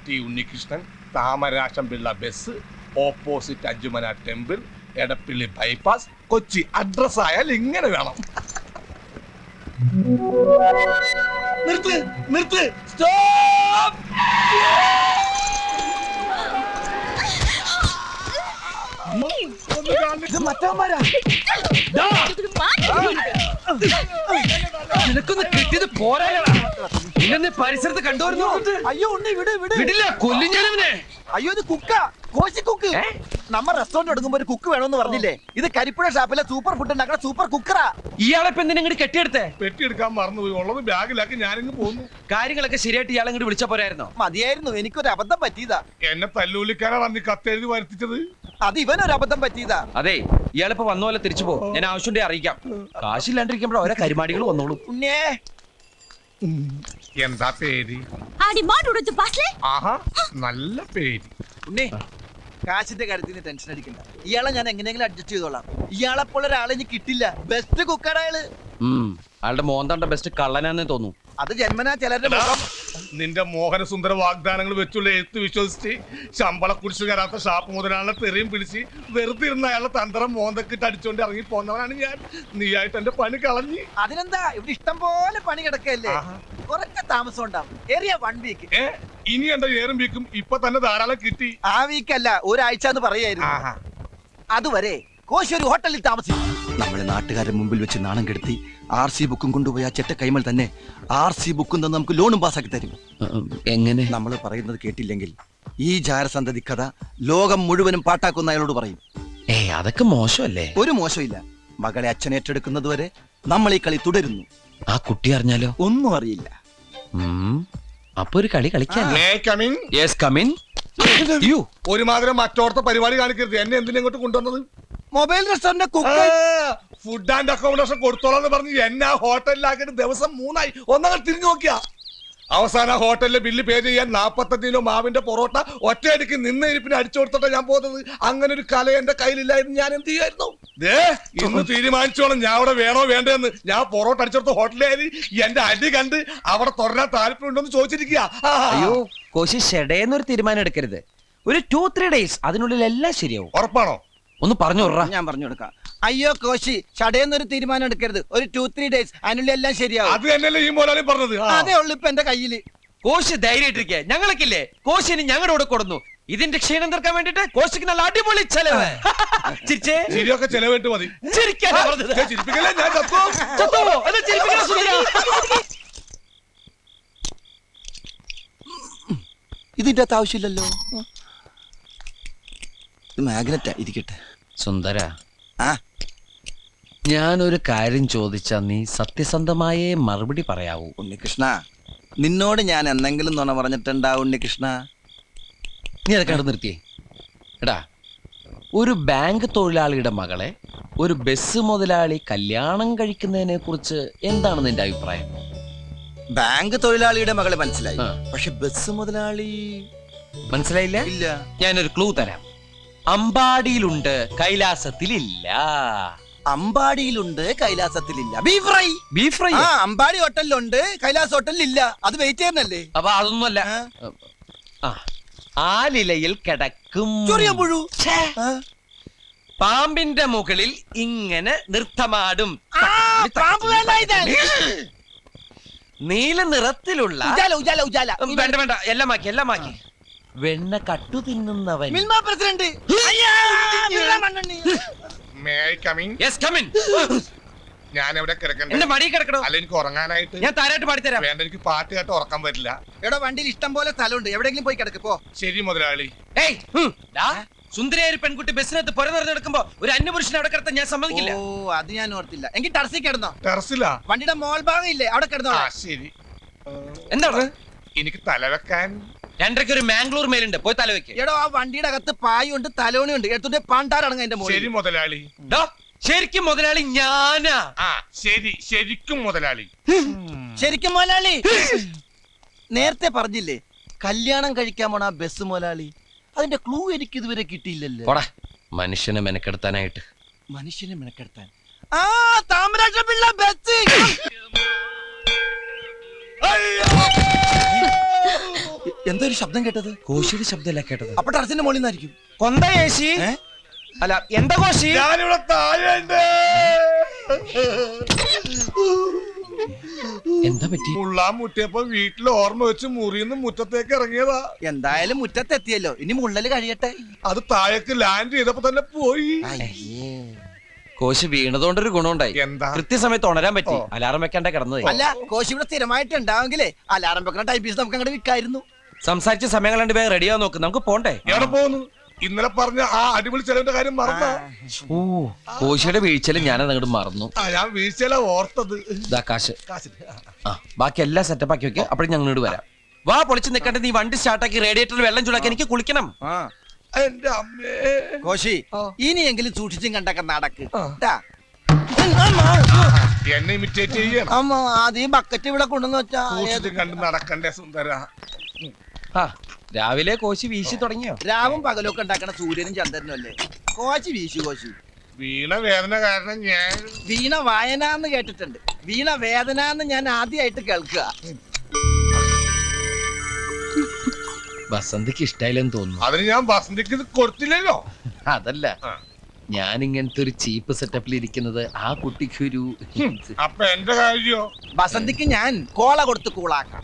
T Unnikrishnan, Thamarassam Pillai bus, opposite Anchumana temple, Edappally bypass, Kochi. Address ആയാൽ ഇങ്ങനെ വേണം. നിർത്ത് നിർത്ത്, സ്റ്റോപ്പ്. നിനക്കൊന്ന് കിട്ടിയത് പോരാ. ഇന്നെ പരിസരത്ത് കണ്ടുവരുന്നു. അയ്യോ ഉണ്ണി വിട് വിട്, വിടില്ല, കൊല്ലും ഞാനവനെ. അയ്യോ ഇത് കുക്ക, കോശി കുക്ക്. നമ്മ റെസ്റ്റോറന്റ് എടുക്കുമ്പോ ഒരു കുക്ക് വേണമെന്ന് പറഞ്ഞില്ലേ? ഇത് കരിപ്പുഴ ഷാപ്പിലെ സൂപ്പർ ഫുഡ് ഉണ്ടാക്കുന്ന സൂപ്പർ കുക്കറാ. ഇയാളെ ഇപ്പൊ എന്തിനാ ഇങ്ങോട്ട് കെട്ടിയെടുത്തേ? പെട്ടി എടുക്കാൻ മറന്നുപോയി, ഉള്ളത് ബാഗിലാക്കി ഞാനിങ്ങ് പോന്നു. കാര്യങ്ങളൊക്കെ ശരിയായിട്ട് ഇയാളെ ഇങ്ങോട്ട് വിളിച്ച പോരായിരുന്നോ? മതിയായിരുന്നു, എനിക്കൊരു അബദ്ധം പറ്റിയതാ. എന്നെ തല്ലൂലിക്കാനാണ് അന്ന് കത്തെഴുതി വരുത്തിച്ചത്. അത് ഇവനൊരു അബദ്ധം പറ്റിയതാ. അതെ, ഇയാളിപ്പോ വന്ന പോലെ തിരിച്ചു പോ. ഞാൻ ആവശ്യമുണ്ടെ അറിയിക്കാം. കാശില്ലാണ്ടിരിക്കുമ്പോ ഓരോ കരിമാടികൾ വന്നോളൂ. ഉണ്ണേ എന്താ പേര്? ആഹാ നല്ല പേര്. ഉണ്ണി, കാശിന്റെ കാര്യത്തിന് ടെൻഷൻ അടിക്കണ്ട. ഇയാളെ ഞാൻ എങ്ങനെയെങ്കിലും അഡ്ജസ്റ്റ് ചെയ്തോളാം. ഇയാളെ പോലെ ഒരാളെ ഇനി കിട്ടില്ല. ബെസ്റ്റ് കുക്കറാ അയാള്. അയാളുടെ മോന്താണ്ട ബെസ്റ്റ് കള്ളനാന്നേ തോന്നുന്നു. അത് ജന്മനാ ചിലരുടെ മുഖം. നിന്റെ മോഹനസുന്ദര വാഗ്ദാനങ്ങൾ വെച്ചുള്ള എഴുത്ത് വിശ്വസിച്ച് ശമ്പള കുടിച്ചു കയറാത്ത ഷാപ്പ് മുതലാളെ തെറിയും പിടിച്ച് വെറുതെ ഇരുന്ന അയാളെ തന്ത്രം മോന്തക്കിട്ട് അടിച്ചോണ്ട് ഇറങ്ങി പോന്നവനാണ് ഞാൻ. നീയായിട്ട് എന്റെ പണി കളഞ്ഞ്. അതിനെന്താ, ഇവിടെ ഇഷ്ടം പോലെ പണി കിടക്കല്ലേ. കുറച്ച് താമസം ഉണ്ടാവും, ഏറിയ 1 വീക്ക്. ഇനി എന്റെ ഏറും വീക്കും ഇപ്പൊ തന്നെ ധാരാളം കിട്ടി. ആ വീക്കല്ല, ഒരാഴ്ച എന്ന് പറയായിരുന്നു. അതുവരെ കോശി ഒരു ഹോട്ടലിൽ താമസിക്കും. നമ്മളെ നാട്ടുകാരുടെ മുമ്പിൽ വെച്ച് നാണം കെടുത്തി RC ബുക്കും കൊണ്ടുപോയി ആ ചെറ്റ കൈമൽ തന്നെ RC ബുക്കും തന്നെ നമുക്ക് ലോണും പാസ്സാക്കി തരും. എങ്ങനെ? നമ്മൾ പറയുന്നത് കേട്ടില്ലെങ്കിൽ ഈ ജാരസന്തതി കഥ ലോകം മുഴുവനും പാട്ടാക്കുന്ന അയാളോട് പറയും. അതൊക്കെ മോശമല്ലേ? ഒരു മോശമില്ല. മകളെ അച്ഛൻ ഏറ്റെടുക്കുന്നത് വരെ നമ്മൾ ഈ കളി തുടരുന്നു. ആ കുട്ടി അറിഞ്ഞാലോ? ഒന്നും അറിയില്ല. അപ്പൊ ഒരു കളി കളിക്കാൻ. ഒരുമാതിരി മറ്റോടത്തെ പരിപാടി കാണിക്കരുത്. എന്നെ എന്തിനാ ഇങ്ങോട്ട് കൊണ്ടുവന്നത്? Mobile restaurant cook food and accommodation കൊടുത്തോളാന്ന് പറഞ്ഞ് എന്നെ ഹോട്ടലിലാക്കിയിട്ട് ദിവസം 3 ആയി. ഒന്നങ്ങൾ തിരിഞ്ഞു നോക്കിയാ അവസാന ഹോട്ടലിലെ ബില്ല് പേ ചെയ്യാൻ 45 കിലോ മാവിന്റെ പൊറോട്ട ഒറ്റയടിക്ക് നിന്ന ഇരിപ്പിന് അടിച്ചു കൊടുത്തിട്ടാ ഞാൻ പോകുന്നത്. അങ്ങനെ ഒരു കല എന്റെ കയ്യിലില്ലായിരുന്നു. ഞാൻ എന്ത് ചെയ്യായിരുന്നു? ഇന്ന് തീരുമാനിച്ചോണം ഞാൻ അവിടെ വേണോ വേണ്ടെന്ന്. ഞാൻ പൊറോട്ട അടിച്ചെടുത്ത ഹോട്ടലിൽ എന്റെ അടി കണ്ട് അവിടെ തുടരാൻ താല്പര്യമുണ്ടോന്ന് ചോദിച്ചിരിക്കുക. അയ്യോ കോശി, ഷെഡേന്നൊരു തീരുമാനം എടുക്കരുത്. ഒരു 2-3 ഡേയ്സ്, അതിനുള്ളിൽ എല്ലാം ശരിയാവും. ഉറപ്പാണോ? ഒന്ന് പറഞ്ഞു വിടറാ. ഞാൻ പറഞ്ഞു കൊടുക്കാം. അയ്യോ കോശി, ചടയെന്നൊരു തീരുമാനം എടുക്കരുത്. ഒരു 2-3 ഡേയ്സ്, അതിനുള്ളിൽ എല്ലാം ശരിയാവും. അത് തന്നെയല്ലേ ഈ മോലാലും പറഞ്ഞത്. അതേ ഉള്ളു ഇപ്പൊ എന്റെ കയ്യില്. കോശി ധൈര്യമായിട്ടിരിക്കുക. ഞങ്ങൾക്കില്ലേ കോശിന് ഞങ്ങളുടെ കൂടെ കൊടുന്നു. ഇതിന്റെ ക്ഷീണം തീർക്കാൻ വേണ്ടിട്ട് കോശിക്ക് നല്ല അടിപൊളി ചെലവ്. ചിരിച്ചേ, ശരിയൊക്കെ ചെലവിട്ട് മതി. ഇതിന്റെ അകത്ത് ആവശ്യമില്ലല്ലോ. മാഗ്നറ്റാ, ഇരിക്കട്ടെ. സുന്ദര, ഞാനൊരു കാര്യം ചോദിച്ചാ നീ സത്യസന്ധമായേ മറുപടി പറയാവൂ. ഉണ്ണികൃഷ്ണ, നിന്നോട് ഞാൻ എന്തെങ്കിലും നുണ പറഞ്ഞിട്ടുണ്ടാ ഉണ്ണികൃഷ്ണ? നീ അതൊക്കെ നിർത്തിയേ. എടാ, ഒരു ബാങ്ക് തൊഴിലാളിയുടെ മകളെ ഒരു ബസ് മുതലാളി കല്യാണം കഴിക്കുന്നതിനെ കുറിച്ച് എന്താണ് നിന്റെ അഭിപ്രായം? ബാങ്ക് തൊഴിലാളിയുടെ മകളെ മനസ്സിലായി, പക്ഷെ ബസ് മുതലാളി മനസ്സിലായില്ല. ഇല്ല. ഞാനൊരു ക്ലൂ തരാം. അമ്പാടിയിലുണ്ട്, കൈലാസത്തിലില്ല. അമ്പാടിയിലുണ്ട്, കൈലാസത്തിലില്ല. Beef fry. Beef fry Ambadi ഹോട്ടലിലുണ്ട്, കൈലാസ് ഹോട്ടലിലില്ല. അത് വെയിറ്റ് ചെയ്യുന്നല്ലേ? അപ്പൊ അതൊന്നുമല്ല. ആലിലയിൽ കിടക്കും ചൊറിയമ്പുഴു. പാമ്പിന്റെ മുകളിൽ ഇങ്ങനെ നൃത്തമാടും. നീല നിറത്തിലുള്ള വേണ്ട വേണ്ട, എല്ലാം മാക്കി. വെണ്ണ കട്ടു തിന്നുന്നവൻ. മിൽമ പ്രസിഡന്റ്. ഞാൻ എവിടെ കിടക്കണ്ടേ? എന്റെ മടി കിടക്കണോ? അല്ല, എനിക്ക് ഉറങ്ങാനായിട്ട്. ഞാൻ താരായിട്ട് പാടിത്തരാം. വേണ്ട, എനിക്ക് പാട്ട് കേട്ട് ഉറക്കാൻ പറ്റില്ല. എടാ, വണ്ടിയിൽ ഇഷ്ടം പോലെ സ്ഥലമുണ്ട്, എവിടെയെങ്കിലും പോയി കിടക്ക് പോ. ശരി മുതലാളി. സുന്ദരിയായ ഒരു പെൺകുട്ടി ബസ്സിനകത്ത് പുര നിറഞ്ഞെടുക്കുമ്പോ ഒരു അന്യപുരുഷനെ അവിടെ കിടത്താൻ ഞാൻ സമ്മതിക്കില്ല. ഓ, അത് ഞാൻ ഓർത്തില്ല. എങ്കിൽ ടെറസിൽ കിടന്നോ. ടെറസിലാ? വണ്ടിയുടെ മോൾ ഭാഗം ഇല്ലേ, അവിടെ കിടന്നോ. ശരി. എന്താണ്? എനിക്ക് തലവെക്കാൻ 2:30 ഒരു മാംഗ്ലൂർ മേലുണ്ട്, പോയി തലവെക്ക്. എടോ, ആ വണ്ടിയുടെ അകത്ത് പായുണ്ട്, തലോണിയുണ്ട്. എടുത്തിട്ട് പാണ്ടാറടങ്ങ എന്റെ മോളിൽ. ശരി മുതലാളി. ശരിക്കും മുതലാളി ഞാനാ. ശരി, ശരിക്കും മുതലാളി. ശരിക്കും മുതലാളി. നേരത്തെ പറഞ്ഞില്ലേ കല്യാണം കഴിക്കാൻ പോണ ബസ് മുതലാളി? അതിന്റെ ക്ലൂ എനിക്ക് ഇതുവരെ കിട്ടിയില്ലല്ലോ. മനുഷ്യനെ മെനക്കെടുത്താനായിട്ട്. മനുഷ്യനെ മെനക്കെടുത്താൻ താമരാശം പിള്ള ബസ്. എന്തോ ഒരു ശബ്ദം കേട്ടത്. കോശിയുടെ ശബ്ദമല്ല കേട്ടത്. അപ്പൊ ടെറസിന്റെ മുകളിൽ നിന്നായിരിക്കും. കൊന്ത കോശി അല്ല എന്താ കോശി? ഞാനിവിടെ താഴെയുണ്ട്. എന്താ പറ്റി? മുള്ളാൻ മുട്ടിയപ്പോ വീട്ടിൽ ഓർമ്മ വെച്ച് മുറിന്ന് മുറ്റത്തേക്ക് ഇറങ്ങിയതാ. എന്തായാലും മുറ്റത്തെത്തിയല്ലോ, ഇനി മുള്ളല് കഴിയട്ടെ. അത് താഴേക്ക് ലാൻഡ് ചെയ്തപ്പോ തന്നെ പോയി. കോശി വീണതുകൊണ്ടൊരു ഗുണമുണ്ടായി. എന്താ? കൃത്യസമയത്ത് ഉണരാൻ പറ്റി. അലാറം വെക്കാണ്ട കിടന്നത്. അല്ല, കോശി ഇവിടെ സ്ഥിരമായിട്ട് ഉണ്ടാവെങ്കിലേ അലാറം വെക്കുന്ന ടൈപ്പീസ് നമുക്ക് അങ്ങോട്ട് വിൽക്കായിരുന്നു. സംസാരിച്ച സമയം കണ്ട് വേഗം റെഡിയാവാൻ നോക്ക്. നമുക്ക് പോണ്ടേ? എവിടെ പോകുന്നു? ഇന്നലെ പറഞ്ഞ ആ അടിപൊളി ചെലവിന്റെ കാര്യം മറന്ന. ഓ, കോശിയുടെ വീഴ്ചയിൽ ഞാനത് അങ്ങോട്ട് മറന്നു. ഞാൻ വീഴ്ചയില ഓർത്തത്. ഇതാ കാശ്. ആ, ബാക്കി എല്ലാം സെറ്റപ്പ് ആക്കി വെക്കുക. അപ്പോഴും ഞങ്ങളോട് വരാം. വാ, പൊളിച്ച് നിൽക്കട്ടെ. നീ വണ്ടി സ്റ്റാർട്ടാക്കി റേഡിയേറ്ററിൽ വെള്ളം ചൂടാക്കി എനിക്ക് കുളിക്കണം. എന്റെ അമ്മേ. കോശി, ഇനിയെങ്കിലും സൂക്ഷിച്ചും കണ്ടൊക്കെ നടക്ക്. എന്നെ ഇമിറ്റേറ്റ് ചെയ്യണം. അമ്മ ആദ്യം ബക്കറ്റ് ഇവിടെ കൊണ്ടുവന്ന് വെച്ചാ സൂക്ഷിച്ചും കണ്ട് നടക്കണ്ടേ സുന്ദര. ആ, രാവിലെ കോശി വീശി തുടങ്ങിയോ? രാവും പകലൊക്കെ ഉണ്ടാക്കണ സൂര്യനും ചന്ദ്രനും അല്ലേ? കോശി വീശു. കോശി വീണ വേദന കാരണം ഞാൻ വീണ വായന എന്ന് കേട്ടിട്ടുണ്ട്. വീണ വേദന എന്ന് ഞാൻ ആദ്യമായിട്ട് കേൾക്കുക. ബസന്തിക്ക് ഇഷ്ടായില്ലെന്ന് തോന്നുന്നു. അതിന് ഞാൻ വസന്തിക്ക് ഇത് കൊടുത്തില്ലല്ലോ. അതല്ല, ഞാൻ ഇങ്ങനത്തെ ഒരു ചീപ്പ് സെറ്റപ്പിൽ ഇരിക്കുന്നത് ആ കുട്ടിക്ക് ഒരു അപ്പൊ എന്റെ കാര്യോ? വസന്തിക്ക് ഞാൻ കോള കൊടുത്ത് കൂളാക്കാം.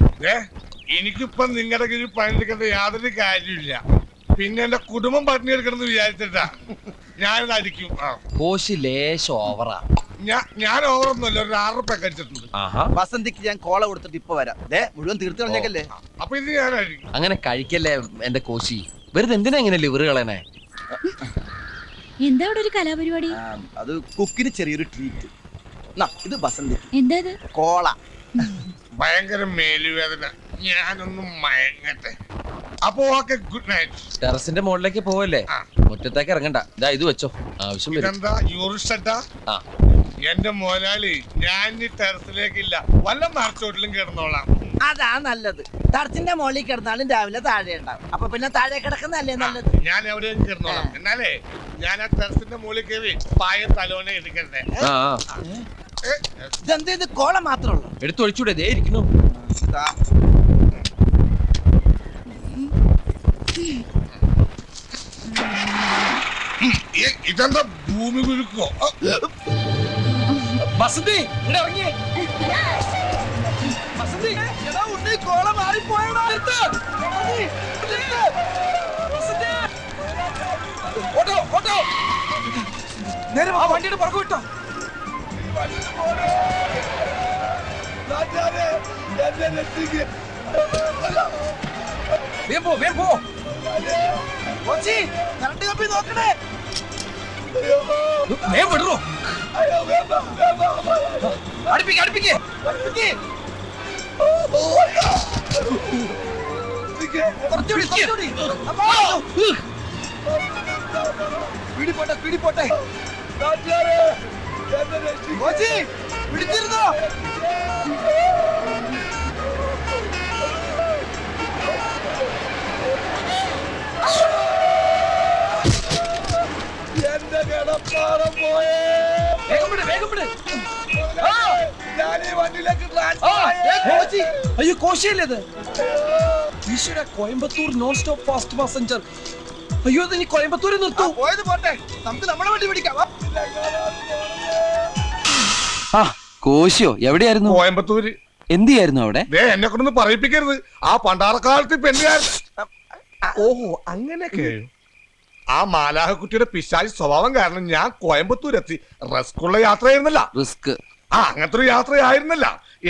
എനിക്കിപ്പൊ നിങ്ങളുടെ കീഴിൽ പണിയെടുക്കേണ്ട യാതൊരു കാര്യമില്ല. പിന്നെ എന്റെ കുടുംബം പട്ടിണി എടുക്കണമെന്ന് വിചാരിച്ചിട്ടാ ഞാനിത് അടിക്കും. കോശി ലേശം ഓവറാ. ഞാൻ ഓവറൊന്നുമല്ല, ഒരു 6 റുപ്യ അടിച്ചിട്ടുണ്ട്. വസന്തിക്ക് ഞാൻ കോള കൊടുത്തിട്ട് ഇപ്പൊ വരാം. മുഴുവൻ തീർത്ത് കളഞ്ഞേക്കല്ലേ. അപ്പൊ ഇത് ഞാൻ അടിക്കും. അങ്ങനെ കഴിക്കല്ലേ എന്റെ കോശി. വെറുതെ എന്തിനാ ഇങ്ങനെ ലിവർ കളയണേ? എന്താ ഇവിടെ ഒരു കലാപരിപാടി? അത് കുക്കിന് ചെറിയൊരു ട്രീറ്റ്. ഇത് വസന്തി. എന്താ ഇത്? കോള. ഭയങ്കര മേലുവേദന. ഞാനൊന്നും മയങ്ങട്ടെ. അപ്പൊ ഓക്കെ, ഗുഡ് നൈറ്റ്. ടെറസിന്റെ മുകളിലേക്ക് പോവല്ലേ? മുറ്റത്തേക്ക് ഇറങ്ങണ്ട. ഇതാ ഇത് വെച്ചോ, ആവശ്യം വരും. ഇതെന്താ യൂറിസ്റ്റ? ആ, എന്റെ മോലാളി, ഞാൻ ഈ ടെറസിലേക്കില്ല, വല്ല മറച്ചോട്ടിലും കിടന്നോളാം. അതാ നല്ലത്. ടെറസിന്റെ മുകളിൽ കിടന്നാലും രാവിലെ താഴെ ഉണ്ടാവും. അപ്പൊ പിന്നെ താഴെ കിടക്കുന്നല്ലേ നല്ലത്. ഞാൻ എവിടെയും കിടന്നോളാം. എന്നാലേ ഞാൻ ആ ടെറസിന്റെ മുകളിൽ കയറി പായ തലോനെ എടുക്കണ്ടേ. ഇതെന്ത്, ഇത് കോള മാത്രമേ ഉള്ളൂ? എടുത്തു ഒഴിച്ചൂടെ? ദേ ഇരിക്കുന്നു. ഇതെന്താ ഭൂമി കുലുക്കോ? വസന്തി ഇവിടെ ഇറങ്ങിയേ. വസന്തി, എടാ ഉണ്ണി, കോള മാറിപ്പോയടാ. ഓട്ടോ ഓട്ടോ, നേരെ ആ വണ്ടിയുടെ പുറകു വിട്ടോ. വേഗം പോ, വേഗം പോ. കറണ്ട് കമ്പി നോക്കണേ. വേഗം വിടറോ. അടുപ്പിക്ക് അടുപ്പിക്ക്. പിടിപോട്ടെ, പിടിപോട്ടെ. പിടിച്ചിരുന്നോ? എന്റെ കിടപ്പാറം പോയേ. വേഗം വിട്, വേഗം വിട്. ഞാൻ ഈ വണ്ടിയിലേക്ക് അയ്യോ, കോശിയല്ലേ ഇത്? ഈശ്വര, Coimbatore non stop fast passenger. അയ്യോ, ഇത് ഇനി കോയമ്പത്തൂരിൽ നിർത്തൂ. പോയത് പോട്ടെ, നമുക്ക് നമ്മളെ വണ്ടി പിടിക്കാം. ആ, കോശിയോ എവിടെയായിരുന്നു? കോയമ്പത്തൂര്. എന്ത് ചെയ്യായിരുന്നു അവിടെ? എന്നെ കൊണ്ടൊന്ന് പറയിപ്പിക്കരുത്. ആ പണ്ടാറക്കാലത്ത് പെണ്ണുകാരൻ. ഓഹോ, അങ്ങനെയൊക്കെ. ആ മാലാഹക്കുട്ടിയുടെ പിശാചി സ്വഭാവം കാരണം ഞാൻ കോയമ്പത്തൂരെത്തി. റിസ്ക്കുള്ള യാത്രയായിരുന്നല്ല. റിസ്ക്? അങ്ങനത്തെ ഒരു യാത്രയായിരുന്നല്ല.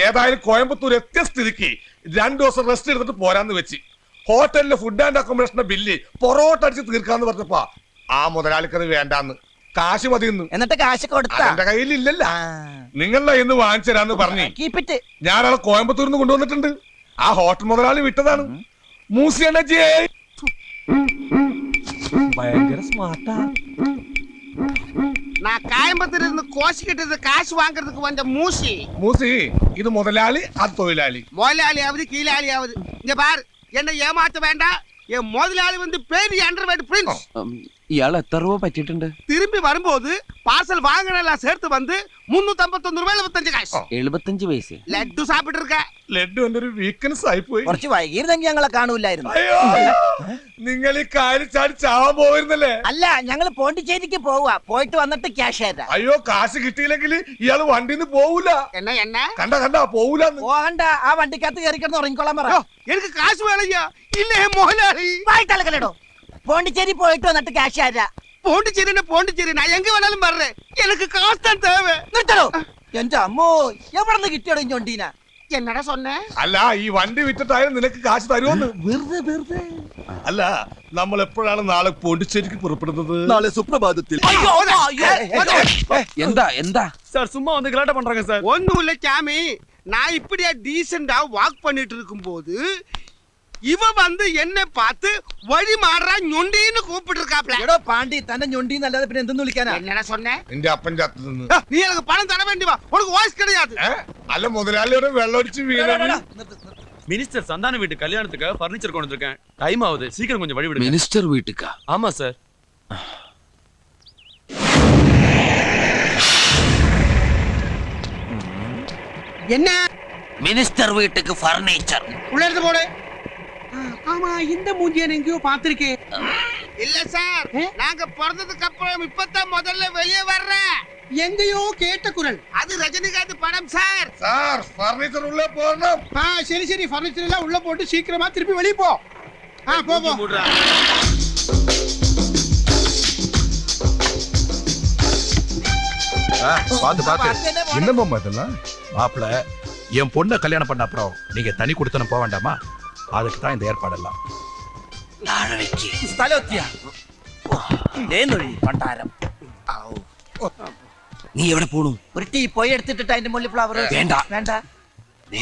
ഏതായാലും കോയമ്പത്തൂർ എത്തിയ സ്ഥിതിക്ക് 2 ദിവസം റെസ്റ്റ് എടുത്തിട്ട് പോരാന്ന് വെച്ച് ഹോട്ടലിലെ ഫുഡ് ആൻഡ് അക്കോമഡേഷന്റെ ബില്ല് പൊറോട്ട അടിച്ച് തീർക്കാന്ന് പറഞ്ഞപ്പോ ആ മുതലാളിക്കത് വേണ്ടാന്ന്, കാശ് മതിയെന്ന്. എന്നിട്ട് കാശ് കൊടുത്ത എന്റെ കയ്യിൽ ഇല്ലല്ല. നിങ്ങളുടെ ഇന്ന് വാങ്ങിച്ചു തരാന്ന് പറഞ്ഞു ഞാനയാളെ കോയമ്പത്തൂരിൽ നിന്ന് കൊണ്ടുവന്നിട്ടുണ്ട്. ആ ഹോട്ടൽ മുതലാളി വിട്ടതാണ്. മൂസിയാണ് ഭയങ്കര സ്മാർട്ടാ. நான் கோயம்புத்தூர் இருந்து கோஷி கிட்டது காசு வாங்குறதுக்கு வந்த மூசி. மூசி இது முதலாளி, அது தொழிலாளி. முதலாளியாவது கீழாளியாவது இங்க பாரு, என்ன ஏமாத்த வேண்டாம். என் முதலாளி வந்து பெரிய அண்டர்வேர்ட் பிரின்ஸ். ഇയാൾ എത്ര രൂപ പറ്റിയിട്ടുണ്ട്? திரும்பி வரும்போது பார்சல் வாங்கினெல்லாம் சேர்த்து வந்து 351 ரூபாய் 75 காசு 75 പൈസ. ലഡ്ഡു സാപ്പിട്ട് இருக்க ലഡ്ഡു എന്റെ ഒരു വീക്ക്നെസ് ആയിപ്പോയി. കുറച്ച് വൈകിയിരുന്നെങ്കിൽ ഞങ്ങളെ കാണൂലായിരുന്നു. അയ്യോ നിങ്ങൾ ഈ കാര്യം ചാടി ചാവാൻ പോയിരുന്നല്ലേ? അല്ല, ഞങ്ങള് പോണ്ടിച്ചേരിക്ക് പോവാ. പോയിട്ട് വന്നിട്ട് ക്യാഷ് തരാം. അയ്യോ കാശ് കിട്ടിയില്ലെങ്കിൽ ഇയാള് വണ്ടിന്ന് പോവൂല. என்ன കണ്ട പോവൂലെന്ന്. പോകണ്ട, ആ വണ്ടിക്കകത്ത് കയറി കിടന്ന് ഉറങ്ങിക്കോളാൻ പറ. எனக்கு காசு வேலையா இல்ல முதலாளி വായിട്ടലക്കലടോ. പോണ്ടിച്ചേരി പോയിട്ട് വന്നിട്ട് ക്യാഷ് തരാം. പോണ്ടിച്ചേരി நான் எங்க வேணாலும் வர்றேன் எனக்கு காசு தான் தேவை നിർത്തണോ? എന്റെ അമ്മോ, എവിടെ നിന്ന് കിട്ടിയോടോ ഞൊണ്ടീന? என்னடா சொன்ன അല്ല ഈ വണ്ടി വിറ്റിട്ടായാലും നിനക്ക് കാശ് തരുമെന്ന്. വെറുതെ അല്ല നമ്മൾ എപ്പോഴാണ് നാളെ പോണ്ടിച്ചേരിക്ക് പുറപ്പെടുന്നത്? നാളെ സുപ്രഭാതത്തിൽ. എന്താ சார் சும்மா வந்து கலாட்டா பண்றாங்க சார். ஒண்ணும் இல்ல சாமி, நான் இப்படியா டீசெண்டா வாக் பண்ணிட்டு இருக்கும்போது இவ வந்து என்ன பார்த்து வழி மாறா ഞൊണ്ടിன்னு கூப்பிட்டு இருக்காப்ல. എടോ പാണ്ടി, തന്നെ ഞൊണ്ടീന്ന് അല്ലാതെ പിന്നെ എന്തെന്ന് വിളിക്കാനാ? என்னடா சொன்ன? നിന്റെ അപ്പൻ ചത്തു നിന്ന്. நீ எனக்கு பணம் தர வேண்டி வா, உனக்கு வாய்ஸ் கிடையாது. അല്ല മുതലാളിയുടെ വെള്ളമടിച്ച് വീണ. மினிஸ்டர் சந்தான வீட்டு கல்யாணத்துக்காக ஃபர்னிச்சர் கொண்டு வந்திருக்கேன். டைம் ஆகுது, சீக்கிரம் கொஞ்சம் வழி விடுங்க. മിനിസ്റ്റർ വീട്ടുക്കാ? ஆமா சார். என்ன മിനിസ്റ്റർ വീട്ടുക്ക് ഫർണിച്ചർ. உள்ள இருந்து போடு. ஆமா, இந்த மூஞ்சியை எங்கேயோ பார்த்திருக்கேன். இல்ல சார், நாங்க பிறந்ததுக்கு அப்புறம் இப்பதான் முதல்ல வெளியே வர்றேன். எங்கேயோ கேட்ட குரல். அது ரஜினிகாந்த் படம் சார். സാർ ഫർണിച്ചർ ഉള്ളിൽ പോകണം. சரி ஃபர்னிச்சர் எல்லாம் உள்ள போட்டு சீக்கிரமா திருப்பி வெளியே போ. போ. மூடுறா. பாத்து என்னம்மா இதெல்லாம்? மாப்பிள என் பொண்ணை கல்யாணம் பண்ண அப்புறம் நீங்க தனி கொடுத்தனும் போக வேண்டாமா? அதுக்கு தான் இந்த ஏற்பாடெல்லாம். സ്ഥലമെത്തിയ പണ്ടാരം. നീ എവിടെ പോണു? ഒരു ടീ പോയി എടുത്തിട്ട് അതിന്റെ മുകളിൽ ഫ്ലവർ വേണ്ട. വേണ്ട. ദേ,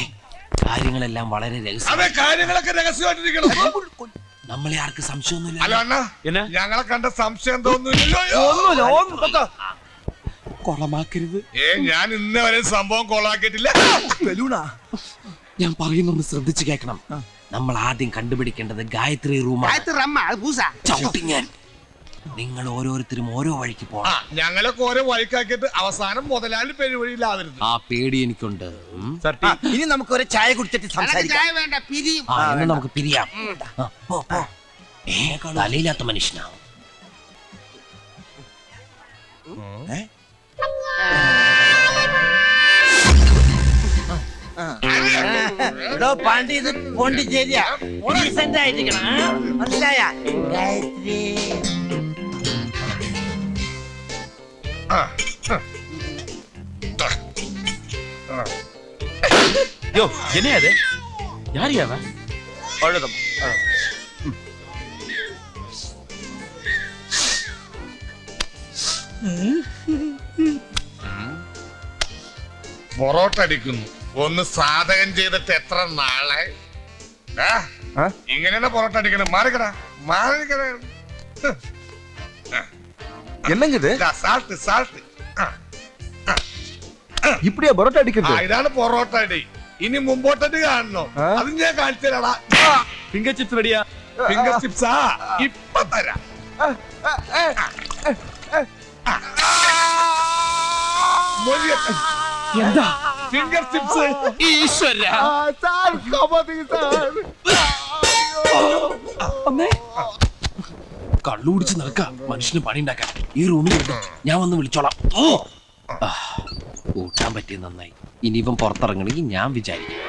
കാര്യങ്ങളെല്ലാം വളരെ രഹസ്യം. അതെ കാര്യങ്ങളൊക്കെ രഹസ്യമായിട്ടിരിക്കണം. നമ്മളെ ആർക്ക് സംശയമൊന്നുമില്ല. അല്ല അണ്ണ என்ன? ഞങ്ങളെ കണ്ട സംശയം തോന്നുന്നില്ലല്ലോ. കൊളമാക്കരുത്. ഞാൻ ഇന്നേ വരെ സംഭവം കൊളാക്കിയിട്ടില്ല. ഞാൻ പറയുന്നൊന്ന് ശ്രദ്ധിച്ചു കേൾക്കണം. നമ്മൾ ആദ്യം കണ്ടുപിടിക്കേണ്ടത് ഗായത്രി റൂമാണ്. காயத்ரி அம்மா அது பூசா. ചവിട്ടി ഞാൻ. നിങ്ങൾ ഓരോരുത്തരും ഓരോ വഴിക്ക് പോകണം. ഞങ്ങളൊക്കെ ഓരോ വഴിക്കാക്കിയിട്ട് അവസാനം മുതലാളി പെരുവഴിയിലാവരുത്. ആ പേടി എനിക്കുണ്ട്. Sir tea. ഇനി നമുക്ക് ഒരു ചായ കുടിച്ചിട്ട് எனக்கு സംസാരിക്കാം. சாய வேண்டாம், பிரியும். എന്നാ നമുക്ക് പിരിയാം. ആ, പോ. തലയില്ലാത്ത മനുഷ്യനാ. എടോ പാണ്ടി, ഇത് പോണ്ടിച്ചേരിയാ. ഡീസന്റ് ആയിരിക്കണം, മനസ്സിലായ? ഗായത്രി. யோ, என்னையா அது? யார் அவன்? அழுதம். പൊറോട്ട അടിക്കുന്നു. ഒന്ന് സാധകം ചെയ്തിട്ട് എത്ര നാളെ? ഇങ്ങനെയാണ് പൊറോട്ട അടിക്കണം. മാറിക്കടാ. என்னங்க இது? Salt salt. இப்படியா பரோட்டா அடிக்கிறது? ഇതാണ് പൊറോട്ട അടി. ഇനി മുമ്പോട്ടടി കാണണോ? അത് ഞാൻ കാണിച്ചു തരാടാ. ஃபிங்கர் சிப்ஸ் ரெடியா? ഫിംഗർ ചിപ്സാ ഇപ്പൊ തരാം. എന്താ ഫിംഗർ ചിപ്സ്. ഈശ്വര. കള്ളുപിടിച്ച് നടക്കാം മനുഷ്യന് പണി ഉണ്ടാക്കാൻ. ഈ റൂമിൽ ഞാൻ വന്ന് വിളിച്ചോളാം. കൂട്ടാൻ പറ്റിയ നന്നായി. ഇനി ഇവൻ പുറത്തിറങ്ങണമെങ്കിൽ ഞാൻ വിചാരിക്കും.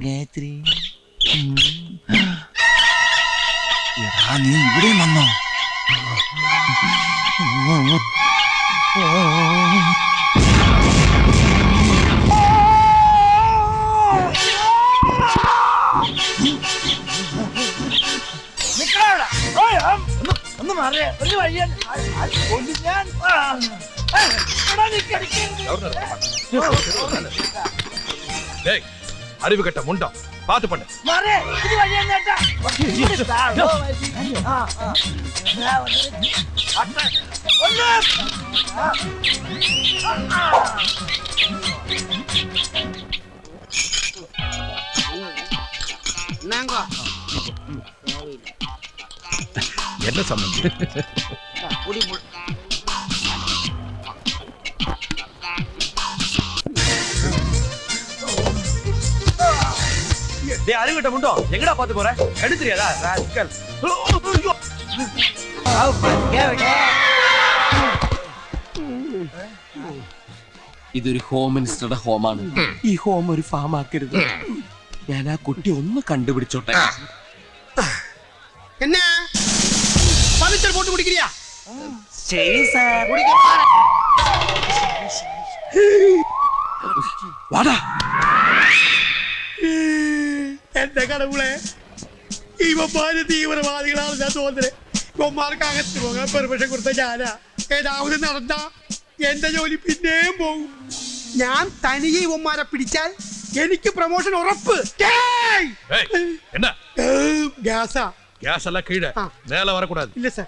ഗായത്രി, നീ ഇവിടെ വന്നോ? ഒന്ന് മാറിയ ഒരു വഴിയാണ്. ഞാൻ டேய், அறிவு கட்ட முண்டம், பாத்து பண்ணு. മാറിയ ഇത് വഴിയാണ് ചേട്ടാ. என்ன சம்பந்தி டேய் அறிவிட்ட முண்டோ எங்கடா பாத்து போற கண்ணு தெரியாதா ராஸ்கல் ഇതൊരു ഹോം മിനിസ്റ്ററുടെ ഹോമാണ്. ഈ ഹോം ഒരു ഫാം ആക്കരുത്. ഞാൻ ആ കുട്ടി ഒന്ന് കണ്ടുപിടിച്ചോട്ടെ. என்ன பர்னிச்சர் போட்டு குடிக்கிறியா ശരി സാർ. வாடா എന്റെ കടവുളെ ഇവന്മാര് തീവ്രവാദികളാണ് ഞാൻ തോന്നുന്നത്. ഇവന്മാർക്ക് അകത്ത് പോകാൻ പെർമിഷൻ കൊടുത്ത ഞാനാ. ഏതാവത് നടന്ന എന്റെ ജോലി പിന്നെയും പോകും. ഞാൻ തനിയെ ഇവന്മാരെ പിടിച്ചാൽ എനിക്ക് പ്രൊമോഷൻ ഉറപ്പ്. ஏய், என்ன ഗ്യാസാ கேஸ் எல்லாம் கீழே மேல வரக்கூடாது. ഇല്ല സാർ.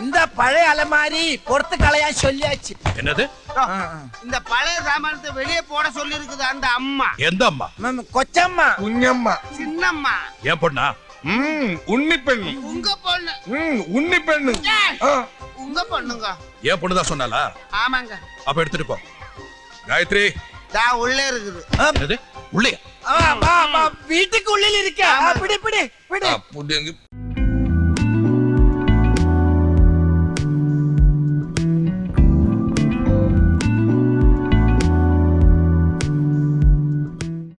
இந்த பழைய அலமாரி பொறுத்து களையா சொல்லியாச்சு. என்னது இந்த பழைய சாமானத்தை வெளியே போட சொல்லி இருக்குது அந்த அம்மா. எந்த அம்மா? கொச்சம்மா. കുഞ്ഞമ്മ. சின்னம்மா. என் பொண்ணா? ഉണ്ണിപ്പെണ്ണ്. உங்க பொண்ணு. ഉണ്ണിപ്പെണ്ണ്. ആ. உங்க பொண்ணுங்க. என் பொண்ணுதான் சொன்னாலா? ஆமாங்க. அப்ப எடுத்துட்டு போ. காயத்ரி தா உள்ளே இருக்குது. என்னது உள்ளே? வீட்டுக்கு உள்ளில் இருக்க. பிடி பிடி பிடி. ആ, പുതിയ